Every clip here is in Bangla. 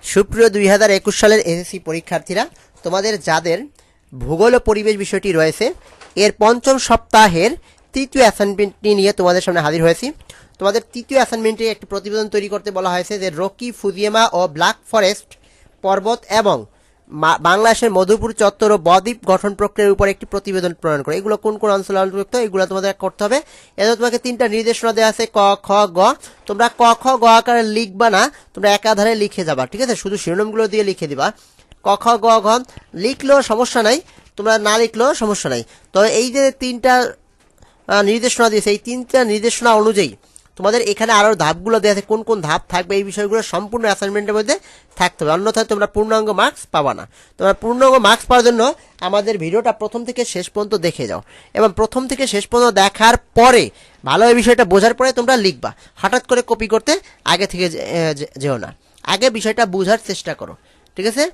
সুপ্রিয় 2021 সালের এসএসসি পরীক্ষার্থীরা, তোমাদের যাদের ভূগোল ও পরিবেশ বিষয়টি রয়েছে এর পঞ্চম সপ্তাহের তৃতীয় অ্যাসাইনমেন্টটি নিয়ে তোমাদের সামনে হাজির হয়েছি। তোমাদের তৃতীয় অ্যাসাইনমেন্টে একটি প্রতিবেদন তৈরি করতে বলা হয়েছে যে রকি, ফুজিয়ামা ও ব্ল্যাক ফরেস্ট পর্বত এবং বাংলাদেশের মধুপুর চত্বর ও বদ্বীপ গঠন প্রক্রিয়ার উপর একটি প্রতিবেদন প্রণয়ন করে। এগুলো কোন কোন অঞ্চলে অন্তর্ভুক্ত এগুলো তোমাদের করতে হবে। এতে তোমাকে তিনটা নির্দেশনা দেওয়া আছে, ক, খ, গ। তোমরা ক, খ, গ আকারে লিখবা না, তোমরা একাধারে লিখে যাবা, ঠিক আছে? শুধু শিরোনামগুলো দিয়ে লিখে দিবা। ক, খ, গ, ঘ লিখলেও সমস্যা নাই, তোমরা না লিখলেও সমস্যা নাই। তো এই যে তিনটা নির্দেশনা দিয়েছে, এই তিনটা নির্দেশনা অনুযায়ী তোমাদের এখানে আরও ধাপগুলো দেওয়া আছে, কোন কোন ধাপ থাকবে এই বিষয়গুলো সম্পূর্ণ অ্যাসাইনমেন্টের মধ্যে থাকতে হবে, অন্যথায় তোমরা পূর্ণাঙ্গ মার্কস পাবা না। তোমরা পূর্ণাঙ্গ মার্কস পাওয়ার জন্য আমাদের ভিডিওটা প্রথম থেকে শেষ পর্যন্ত দেখে যাও, এবং প্রথম থেকে শেষ পর্যন্ত দেখার পরে ভালোভাবে বিষয়টা বোঝার পরে তোমরা লিখবা। হঠাৎ করে কপি করতে আগে থেকে যেও না, আগে বিষয়টা বোঝার চেষ্টা করো, ঠিক আছে?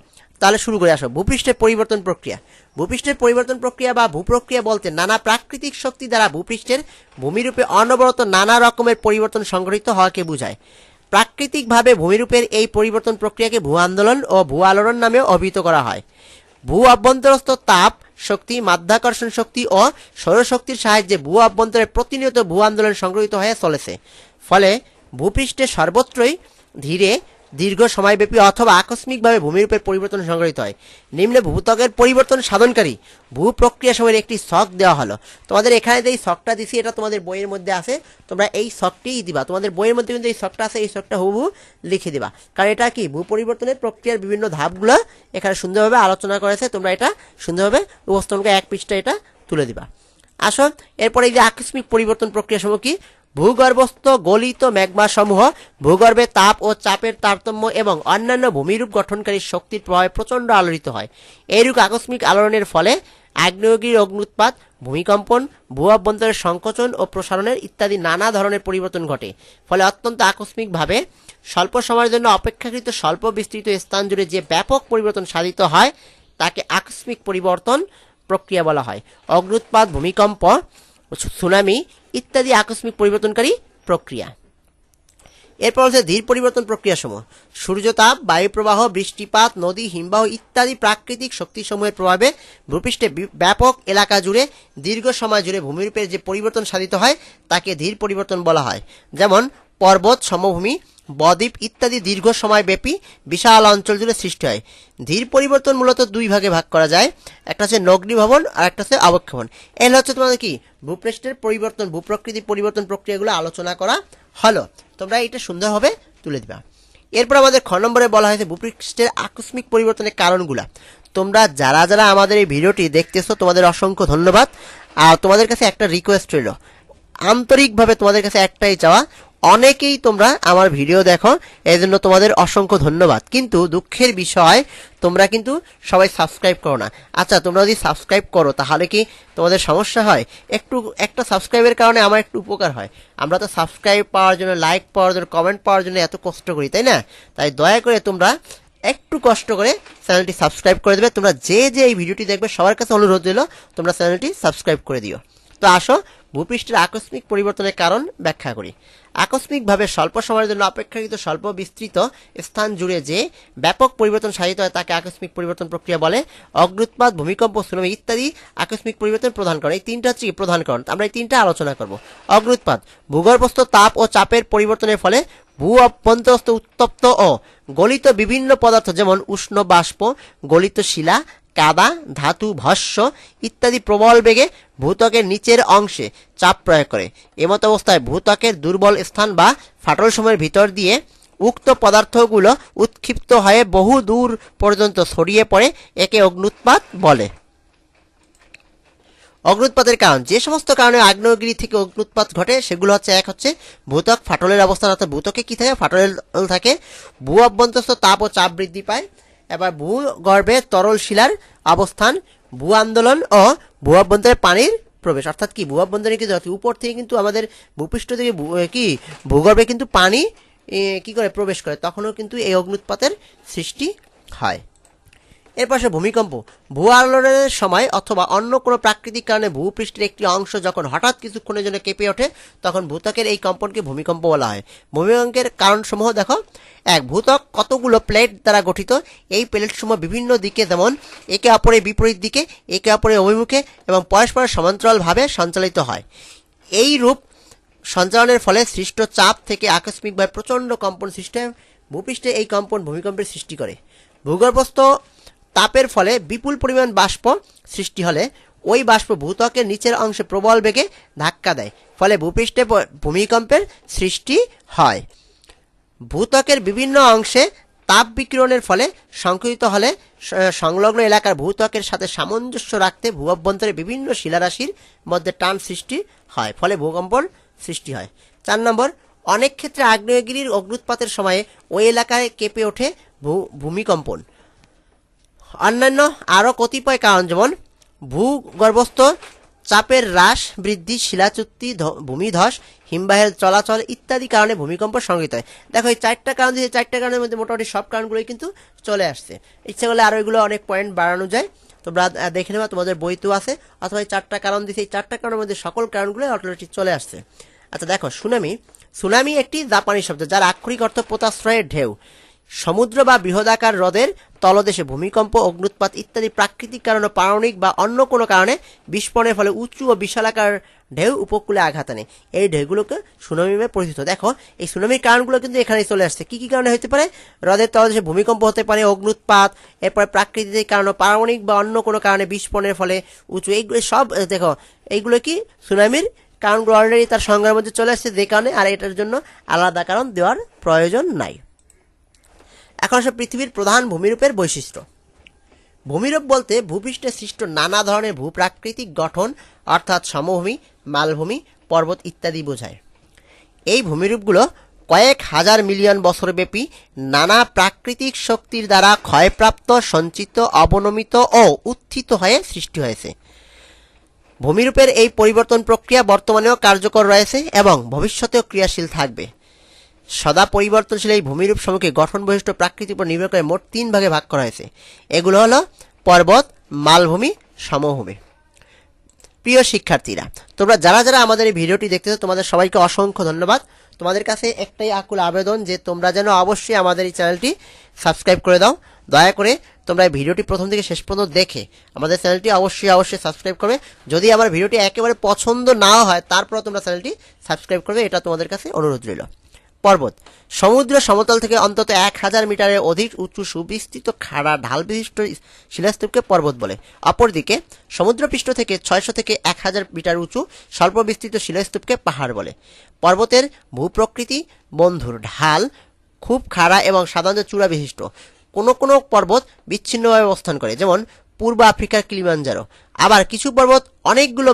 তাহলে শুরু করে আসো। ভূপৃষ্ঠের পরিবর্তন প্রক্রিয়া। ভূপৃষ্ঠের পরিবর্তন প্রক্রিয়া বা ভূপ্রক্রিয়া বলতে নানা প্রাকৃতিক শক্তি দ্বারা ভূপৃষ্ঠের ভূমিরূপে অনবরত নানা রকমের পরিবর্তন সংঘটিত হওয়াকে বোঝায়। প্রাকৃতিকভাবে ভূমিরূপের এই পরিবর্তন প্রক্রিয়াকে ভূ আন্দোলন ও ভূ আলোড়ন নামেও অভিহিত করা হয়। ভূ অভ্যন্তরস্থ তাপ শক্তি, মাধ্যাকর্ষণ শক্তি ও সৌরশক্তির সাহায্যে ভূ অভ্যন্তরে প্রতিনিয়ত ভূ আন্দোলন সংঘটিত হয়ে চলেছে। ফলে ভূপৃষ্ঠে সর্বত্রই ধীরে দীর্ঘ সময়ব্যাপী অথবা আকস্মিকভাবে ভূমিরূপের পরিবর্তন সংঘটিত হয়। নিম্নে ভূত্বকের পরিবর্তন সাধনকারী ভূ প্রক্রিয়া সময়ের একটি ছক দেওয়া হলো। তোমাদের এখানে যে ছকটা দিছি এটা তোমাদের বইয়ের মধ্যে আছে, তোমরা এই ছকটিই দিবা। তোমাদের বইয়ের মধ্যে কিন্তু এই ছকটা আছে, এই ছকটা হুবহু লিখে দিবা, কারণ এটা কি ভূ পরিবর্তনের প্রক্রিয়ার বিভিন্ন ধাপগুলো এখানে সুন্দরভাবে আলোচনা করেছে। তোমরা এটা সুন্দরভাবে উপস্থাপনকে এক পৃষ্ঠা এটা তুলে দিবা। আসো এরপরে এই যে আকস্মিক পরিবর্তন প্রক্রিয়া সমূহ কি? ভূগর্ভস্থ গলিত ম্যাগমা সমূহ ভূগর্ভে তাপ ও চাপের তারতম্য এবং অন্যান্য ভূমিরূপ গঠনকারী শক্তির প্রভাবে প্রচণ্ড আলোড়িত হয়। এইরূপ আকস্মিক আলোড়নের ফলে আগ্নেয়গিরির অগ্নুৎপাত, ভূমিকম্পন, ভূ অভ্যন্তরের সংকোচন ও প্রসারণের ইত্যাদি নানা ধরনের পরিবর্তন ঘটে। ফলে অত্যন্ত আকস্মিকভাবে স্বল্প সময়ের জন্য অপেক্ষাকৃত স্বল্প বিস্তৃত স্থান জুড়ে যে ব্যাপক পরিবর্তন সাধিত হয় তাকে আকস্মিক পরিবর্তন প্রক্রিয়া বলা হয়। অগ্নুৎপাত, ভূমিকম্প, সুনামি ইত্যাদি আকস্মিক পরিবর্তনকারী প্রক্রিয়া। এরপর হচ্ছে ধীর পরিবর্তন প্রক্রিয়া সমূহ। সূর্যতাপ, বায়ুপ্রবাহ, বৃষ্টিপাত, নদী, হিমবাহ ইত্যাদি প্রাকৃতিক শক্তিসমূহের প্রভাবে ভূপৃষ্ঠে ব্যাপক এলাকা জুড়ে দীর্ঘ সময় জুড়ে ভূমিরূপের যে পরিবর্তন সাধিত হয় তাকে ধীর পরিবর্তন বলা হয়। যেমন পর্বত, সমভূমি, বদ্বীপ ইত্যাদি দীর্ঘ সময় ব্যাপী বিশাল অঞ্চল জুড়ে সৃষ্টি হয়। ধীর পরিবর্তন মূলত দুই ভাগে ভাগ করা যায়, একটা হচ্ছে নগ্নিভবন আর একটা হচ্ছে আবক্ষেপণ। এর হচ্ছে তোমাদের কি ভূপৃষ্ঠের পরিবর্তন, ভূপ্রকৃতির পরিবর্তন প্রক্রিয়াগুলো আলোচনা করা হলো। তোমরা এটা সুন্দরভাবে তুলে দিবা। এরপর আমাদের খ নম্বরে বলা হয়েছে ভূপৃষ্ঠের আকস্মিক পরিবর্তনের কারণগুলা। তোমরা যারা যারা আমাদের এই ভিডিওটি দেখতেছো তোমাদের অসংখ্য ধন্যবাদ। আর তোমাদের কাছে একটা রিকোয়েস্ট রইল, আন্তরিকভাবে তোমাদের কাছে একটাই চাওয়া, অনেকেই তোমরা আমার ভিডিও দেখো, এই জন্য তোমাদের অসংখ্য ধন্যবাদ, কিন্তু দুঃখের বিষয় তোমরা কিন্তু সবাই সাবস্ক্রাইব করো না। আচ্ছা, তোমরা যদি সাবস্ক্রাইব করো তাহলে কি তোমাদের সমস্যা হয়? একটা সাবস্ক্রাইবের কারণে আমার একটু উপকার হয়। আমরা তো সাবস্ক্রাইব পাওয়ার জন্য, লাইক পাওয়ার জন্য, কমেন্ট পাওয়ার জন্য এত কষ্ট করি, তাই না? তাই দয়া করে তোমরা একটু কষ্ট করে চ্যানেলটি সাবস্ক্রাইব করে দেবে। তোমরা যে যে এই ভিডিওটি দেখবে সবার কাছে অনুরোধ রইল তোমরা চ্যানেলটি সাবস্ক্রাইব করে দিও। তো আসো ভূপৃষ্ঠের আকস্মিক পরিবর্তনের কারণ ব্যাখ্যা করি। আকস্মিকভাবে স্বল্প সময়ের জন্য অপেক্ষাকৃত স্বল্প বিস্তৃত স্থান জুড়ে যে ব্যাপক পরিবর্তন সাধিত হয় তাকে আকস্মিক পরিবর্তন প্রক্রিয়া বলে। অগ্নুৎপাত, ভূমিকম্প, সুনামি ইত্যাদি আকস্মিক পরিবর্তন প্রধান কারণ। এই তিনটা হচ্ছে প্রধান কারণ, আমরা এই তিনটা আলোচনা করব। অগ্নুৎপাত ভূগর্ভস্থ তাপ ও চাপের পরিবর্তনের ফলে ভূ অভ্যন্তরস্থ উত্তপ্ত ও গলিত বিভিন্ন পদার্থ যেমন উষ্ণ বাষ্প, গলিত শিলা, কাদা, ধাতু, ভস্ম ইত্যাদি প্রবল বেগে ভূত্বকের নিচের অংশে চাপ প্রয়োগ করে। এমত অবস্থায় ভূত্বকের দুর্বল স্থান বা ফাটল সময়ের ভিতর দিয়ে উক্ত পদার্থগুলো উৎক্ষিপ্ত হয়ে বহু দূর পর্যন্ত ছড়িয়ে পড়ে, একে অগ্নুৎপাত বলে। অগ্নুৎপাতের কারণ, যে সমস্ত কারণে আগ্নেয়গিরি থেকে অগ্নুৎপাত ঘটে সেগুলো হচ্ছে, এক হচ্ছে ভূত্বক ফাটলের অবস্থান, অর্থাৎ ভূত্বকে কি থাকে? ফাটল থাকে। ভূ অভ্যন্তরস্থ তাপ ও চাপ বৃদ্ধি পায়। এবার ভূগর্ভে তরল শিলার অবস্থান, ভূ আন্দোলন ও ভূ অভ্যন্তরে পানির প্রবেশ, অর্থাৎ কি ভূ অভ্যন্তরে কিন্তু উপর থেকে কিন্তু আমাদের ভূপৃষ্ঠ থেকে কি ভূগর্ভে কিন্তু পানি কি করে প্রবেশ করে, তখনও কিন্তু এই অগ্নুৎপাতের সৃষ্টি হয়। এরপর আসে ভূমিকম্প। ভূ আলোড়নের সময় অথবা অন্য কোনো প্রাকৃতিক কারণে ভূপৃষ্ঠের একটি অংশ যখন হঠাৎ কিছুক্ষণের জন্য কেঁপে ওঠে তখন ভূত্বকের এই কম্পনকে ভূমিকম্প বলা হয়। ভূমিকম্পের কারণসমূহ দেখো, এক, ভূত্বক কতগুলো প্লেট দ্বারা গঠিত। এই প্লেটসমূহ বিভিন্ন দিকে, যেমন একে অপরের বিপরীত দিকে, একে অপরের অভিমুখে এবং পরস্পর সমান্তরালভাবে সঞ্চালিত হয়। এই রূপ সঞ্চালনের ফলে সৃষ্ট চাপ থেকে আকস্মিকভাবে প্রচণ্ড কম্পন সৃষ্টি হয়। ভূপৃষ্ঠে এই কম্পন ভূমিকম্পের সৃষ্টি করে। ভূগর্ভস্থ তাপের ফলে বিপুল পরিমাণ বাষ্প সৃষ্টি হলে ওই বাষ্প ভূত্বকের নিচের অংশে প্রবল বেগে ধাক্কা দেয়, ফলে ভূপৃষ্ঠে ভূমিকম্পের সৃষ্টি হয়। ভূত্বকের বিভিন্ন অংশে তাপ বিকিরণের ফলে সংকুচিত হলে সংলগ্ন এলাকার ভূত্বকের সাথে সামঞ্জস্য রাখতে ভূ অভ্যন্তরে বিভিন্ন শিলারাশির মধ্যে টান সৃষ্টি হয়, ফলে ভূকম্পন সৃষ্টি হয়। 4 নম্বর, অনেক ক্ষেত্রে আগ্নেয়গিরির অগ্নুৎপাতের সময়ে ওই এলাকায় কেঁপে ওঠে ভূমিকম্পন। অন্যান্য আরও কতিপয় কারণ, যেমন ভূগর্ভস্থ চাপের হ্রাস, বৃদ্ধি, শিলাচ্যুতি, ভূমিধস, হিমবাহের চলাচল ইত্যাদি কারণে ভূমিকম্প সংঘটিত হয়। দেখো এই 4টা কারণ দিয়েছে, 4টা কারণের মধ্যে মোটামুটি সব কারণগুলোই কিন্তু চলে আসছে। ইচ্ছা করলে আরও এগুলো অনেক পয়েন্ট বাড়ানো যায়, তোমরা দেখে নেবা, তোমাদের বইতেও আছে। অথবা এই 4টা কারণ দিয়েছে, এই 4টা কারণের মধ্যে সকল কারণগুলো অটোমেটিক চলে আসছে। আচ্ছা দেখো, সুনামি একটি জাপানি শব্দ যার আক্ষরিক অর্থ পোতাশ্রয়ের ঢেউ। সমুদ্র বা বৃহদাকার হ্রদের তলদেশে ভূমিকম্প, অগ্নুৎপাত ইত্যাদি প্রাকৃতিক কারণে, পারমাণবিক বা অন্য কোনো কারণে বিস্ফোরণের ফলে উঁচু ও বিশালাকার ঢেউ উপকূলে আঘাত আনে। এই ঢেউগুলোকে সুনামি নামে পরিচিত। দেখো এই সুনামির কারণগুলো কিন্তু এখানেই চলে আসছে। কি কি কারণে হতে পারে? হ্রদের তলদেশে ভূমিকম্প হতে পারে, অগ্নুৎপাত, এরপরে প্রাকৃতিক কারণে, পারমাণবিক বা অন্য কোনো কারণে বিস্ফোরণের ফলে উঁচু, এইগুলো সব দেখো এইগুলো কি সুনামির কারণগুলো অলরেডি তার সংজ্ঞার মধ্যে চলে আসছে, যে কারণে আর এটার জন্য আলাদা কারণ দেওয়ার প্রয়োজন নাই। এখন আসলে পৃথিবীর প্রধান ভূমিরূপের বৈশিষ্ট্য। ভূমিরূপ বলতে ভূপৃষ্ঠে সৃষ্ট নানা ধরনের ভূপ্রাকৃতিক গঠন, অর্থাৎ সমভূমি, মালভূমি, পর্বত ইত্যাদি বোঝায়। এই ভূমিরূপগুলো কয়েক হাজার মিলিয়ন বছরব্যাপী নানা প্রাকৃতিক শক্তির দ্বারা ক্ষয়প্রাপ্ত, সঞ্চিত, অবনমিত ও উত্থিত হয়ে সৃষ্টি হয়েছে। ভূমিরূপের এই পরিবর্তন প্রক্রিয়া বর্তমানেও কার্যকর রয়েছে এবং ভবিষ্যতেও ক্রিয়াশীল থাকবে। সদা পরিবর্তনশীল এই ভূমিরূপ সমূহকে গঠন বৈশিষ্ট্য প্রাকৃতির উপর নির্ভর করে মোট 3 ভাগে ভাগ করা হয়েছে। এগুলো হলো পর্বত, মালভূমি, সমভূমি। প্রিয় শিক্ষার্থীরা, তোমরা যারা যারা আমাদের এই ভিডিওটি দেখতেছো তোমাদের সবাইকে অসংখ্য ধন্যবাদ। তোমাদের কাছে একটাই আকুল আবেদন যে তোমরা যেন অবশ্যই আমাদের এই চ্যানেলটি সাবস্ক্রাইব করে দাও। দয়া করে তোমরা এই ভিডিওটি প্রথম থেকে শেষ পর্যন্ত দেখে আমাদের চ্যানেলটি অবশ্যই সাবস্ক্রাইব করবে। যদি আমার ভিডিওটি একেবারে পছন্দ নাও হয় তারপর তোমরা চ্যানেলটি সাবস্ক্রাইব করবে, এটা তোমাদের কাছে অনুরোধ রইল। পর্বত, সমুদ্র সমতল থেকে অন্তত 1000 মিটারের অধিক উঁচু সুবিস্তৃত খাড়া ঢাল বিশিষ্ট শিলাস্তূপকে পর্বত বলে। অপরদিকে সমুদ্রপৃষ্ঠ থেকে 600 থেকে 1000 মিটার উঁচু স্বল্প বিস্তৃত শিলাস্তূপকে পাহাড় বলে। পর্বতের ভূপ্রকৃতি বন্ধুর, ঢাল খুব খাড়া এবং সাধারণত চূড়া বিশিষ্ট। কোনো কোনো পর্বত বিচ্ছিন্নভাবে অবস্থান করে, যেমন পূর্ব আফ্রিকার কিলিমাঞ্জারো। আবার কিছু পর্বত অনেকগুলো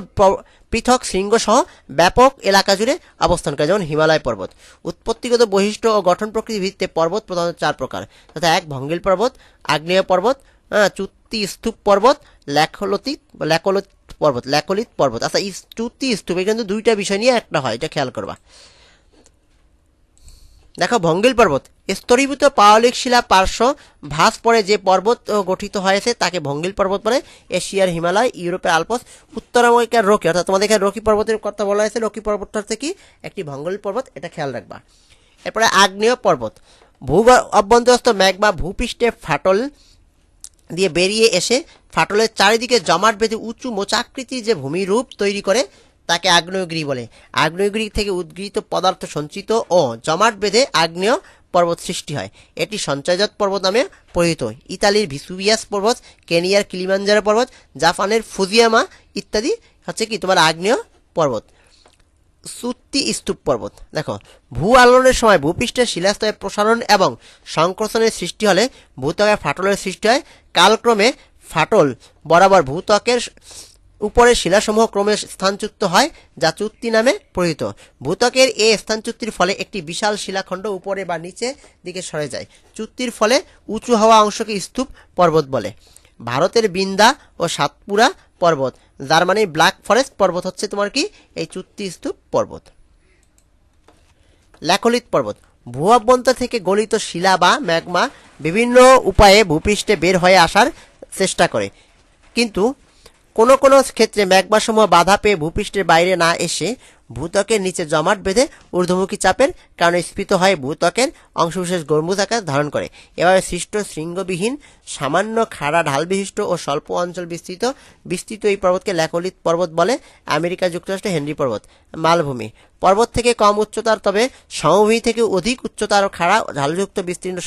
পৃথক শৃঙ্গসহ ব্যাপক এলাকা জুড়ে অবস্থান করে, যেমন হিমালয় পর্বত। উৎপত্তিগত বৈশিষ্ট্য ও গঠন প্রকৃতি ভিত্তিতে পর্বত প্রধানত 4 প্রকার, তথা 1 ভঙ্গিল পর্বত, আগ্নেয় পর্বত, চুক্তি স্তূপ পর্বত, ল্যাকোলিথ পর্বত। আচ্ছা এই চুক্তি স্তূপ কিন্তু 2টা বিষয় নিয়ে একটা হয়, এটা খেয়াল করবা। দেখো ভঙ্গিল পর্বত স্তরীভূত পাললিক শিলা পার্শ্ব ভাঁজ পড়ে যে পর্বত গঠিত হয়েছে তাকে ভঙ্গিল পর্বত বলে। এশিয়ার হিমালয়, ইউরোপের আলপস, উত্তর আমেরিকার রকি, অর্থাৎ তোমাদের এখানে রকি পর্বতের কথা বলা হয়েছে, রকি পর্বতটা হচ্ছে কি একটি ভঙ্গিল পর্বত, এটা খেয়াল রাখবা। এরপরে আগ্নেয় পর্বত, অভ্যন্তরস্থ ম্যাগমা ভূপৃষ্ঠে ফাটল দিয়ে বেরিয়ে এসে ফাটলের চারিদিকে জমাট বেঁধে উঁচু মোচাকৃতির যে ভূমিরূপ তৈরি করে তাকে আগ্নেয়গিরি বলে। আগ্নেয়গিরি থেকে উদ্গৃহীত পদার্থ সঞ্চিত ও জমাট বেঁধে আগ্নেয় পর্বত সৃষ্টি হয়। এটি সঞ্চয়জাত পর্বত নামে পরিচিত। ইতালির ভিসুভিয়াস পর্বত, কেনিয়ার কিলিমাঞ্জারো পর্বত, জাপানের ফুজিয়ামা ইত্যাদি হচ্ছে কি তোমার আগ্নেয় পর্বত। চুক্তি স্তূপ পর্বত, দেখো ভূ আলোড়নের সময় ভূপৃষ্ঠের শিলাস্তরের প্রসারণ এবং সংকোচনের সৃষ্টি হলে ভূত্বকে ফাটলের সৃষ্টি হয়। কালক্রমে ফাটল বরাবর ভূত্বকের উপরে শিলাসমূহ ক্রমে স্থানচ্যুত হয়, যা চুক্তি নামে পরিচিত। ভূত্বকের এই স্থানচ্যুতির ফলে একটি বিশাল শিলাখণ্ড উপরে বা নিচে দিকে সরে যায়। চুক্তির ফলে উঁচু হওয়া অংশকে স্তূপ পর্বত বলে। ভারতের বিন্দা ও সাতপুরা পর্বত, জার্মানির ব্ল্যাক ফরেস্ট পর্বত হচ্ছে তোমার কি এই চুক্তি স্তূপ পর্বত। ল্যাকোলিথ পর্বত, ভূ অভ্যন্তর থেকে গলিত শিলা বা ম্যাগমা বিভিন্ন উপায়ে ভূপৃষ্ঠে বের হয়ে আসার চেষ্টা করে, কিন্তু কোনো কোনো ক্ষেত্রে ম্যাগমাসমূহ বাধা পেয়ে ভূপৃষ্ঠের বাইরে না এসে ভূত্বকের নিচে জমাট বেঁধে ঊর্ধ্বমুখী চাপের কারণে স্ফীত হয়ে ভূত্বকের অংশবিশেষ গম্বুজ আকার ধারণ করে। এভাবে সৃষ্ট শৃঙ্গবিহীন সামান্য খাড়া ঢাল বিশিষ্ট ও স্বল্প অঞ্চল বিস্তৃত এই পর্বতকে ল্যাকোলিথ পর্বত বলে। আমেরিকা যুক্তরাষ্ট্রে হেনরি পর্বত। মালভূমি পর্বত থেকে কম উচ্চতার তবে সমভূমি থেকে অধিক উচ্চতার খাড়া ঢালযুক্ত বিস্তীর্ণ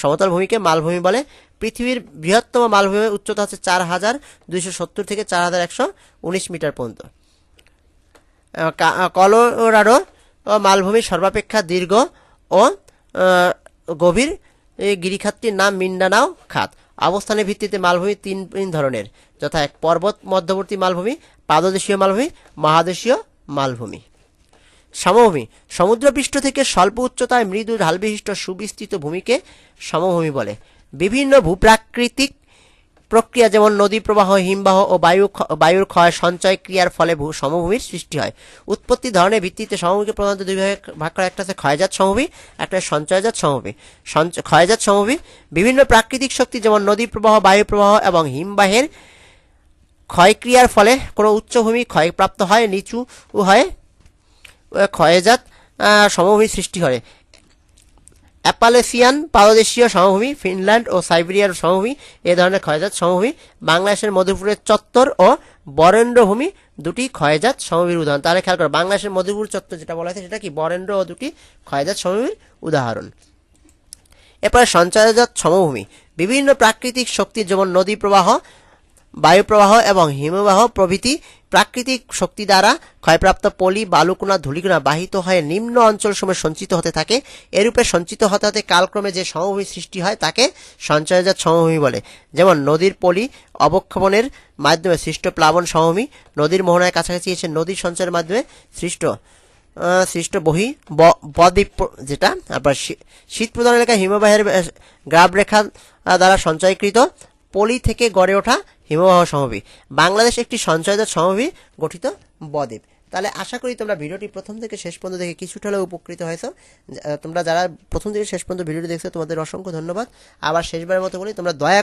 সমতল ভূমিকে মালভূমি বলে। পৃথিবীর বৃহত্তম মালভূমির উচ্চতা হচ্ছে 4270 থেকে 4119 মিটার পর্যন্ত। কলোরাডো মালভূমির সর্বাপেক্ষা দীর্ঘ ও গভীর গিরিখাতটির নাম মিন্ডানাও খাত। অবস্থানের ভিত্তিতে মালভূমি তিন ধরনের, যথা এক পর্বত মধ্যবর্তী মালভূমি, পাদদেশীয় মালভূমি, মহাদেশীয় মালভূমি। সমভূমি সমুদ্রপৃষ্ঠ থেকে স্বল্প উচ্চতায় মৃদু ঢালবিশিষ্ট সুবিস্তৃত ভূমিকে সমভূমি বলে। বিভিন্ন ভূপ্রাকৃতিক প্রক্রিয়া যেমন নদী প্রবাহ, হিমবাহ ও বায়ুর ক্ষয় সঞ্চয় ক্রিয়ার ফলে সমভূমির সৃষ্টি হয়। উৎপত্তি ধরনের ভিত্তিতে সমভূমিকে প্রধানত দুই ভাগে ভাগ করা, একটা হচ্ছে ক্ষয়জাত সমভূমি, একটা সঞ্চয়জাত সমভূমি। ক্ষয়জাত সমভূমি বিভিন্ন প্রাকৃতিক শক্তি যেমন নদী প্রবাহ, বায়ু প্রবাহ এবং হিমবাহের ক্ষয়ক্রিয়ার ফলে কোনো উচ্চভূমি ক্ষয়প্রাপ্ত হয়, নিচু হয়ে ক্ষয়জাত সমভূমির সৃষ্টি হয়। অ্যাপালেসিয়ান পাদদেশীয় সমভূমি, ফিনল্যান্ড ও সাইবেরিয়ার সমভূমি এ ধরনের ক্ষয়জাত সমভূমি। বাংলাদেশের মধুপুরের চত্বর ও বরেন্দ্র ভূমি দুটি ক্ষয়জাত সমভূমির উদাহরণ। তাহলে খেয়াল করো, বাংলাদেশের মধুপুর চত্বর যেটা বলা হয়েছে সেটা কি বরেন্দ্র ও দুটি ক্ষয়জাত সমভূমির উদাহরণ। এরপরে সঞ্চয়জাত সমভূমি বিভিন্ন প্রাকৃতিক শক্তি যেমন নদী প্রবাহ, বায়ু প্রবাহ এবং হিমবাহ প্রভৃতি প্রাকৃতিক শক্তি দ্বারা ক্ষয়প্রাপ্ত পলি, বালুকণা, ধূলিকণা বাহিত হয়ে নিম্ন অঞ্চলসমূহে সঞ্চিত হতে থাকে। এরূপে সঞ্চিত হতে হতে কালক্রমে যে সমভূমি সৃষ্টি হয় তাকে সঞ্চয়জাত সমভূমি বলে। যেমন নদীর পলি অবক্ষেপণের মাধ্যমে সৃষ্ট প্লাবন সমভূমি, নদীর মোহনায় কাছাকাছি এসে নদীর সঞ্চয়ের মাধ্যমে সৃষ্ট বদ্বীপ যেটা। আবার শীত প্রধান এলাকায় হিমবাহের গ্রাবরেখা দ্বারা সঞ্চয়কৃত পলি থেকে গড়ে ওঠা হিমবাহ সমভূমি। বাংলাদেশ একটি সঞ্চয়জাত সমভূমি গঠিত বদ্বীপ। তাহলে আশা করি তোমরা ভিডিওটি প্রথম থেকে শেষ পর্যন্ত দেখে কিছুটা হলেও উপকৃত হয়েছো। তোমরা যারা প্রথম থেকে শেষ পর্যন্ত ভিডিওটি দেখছো তোমাদের অসংখ্য ধন্যবাদ। আবার শেষবারের মতো বলি, তোমরা দয়া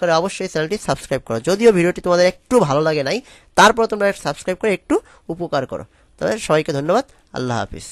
করে অবশ্যই চ্যানেলটি সাবস্ক্রাইব করো। যদিও ভিডিওটি তোমাদের একটু ভালো লাগে নাই, তারপর তোমরা সাবস্ক্রাইব করে একটু উপকার করো। তবে সবাইকে ধন্যবাদ। আল্লাহ হাফিজ।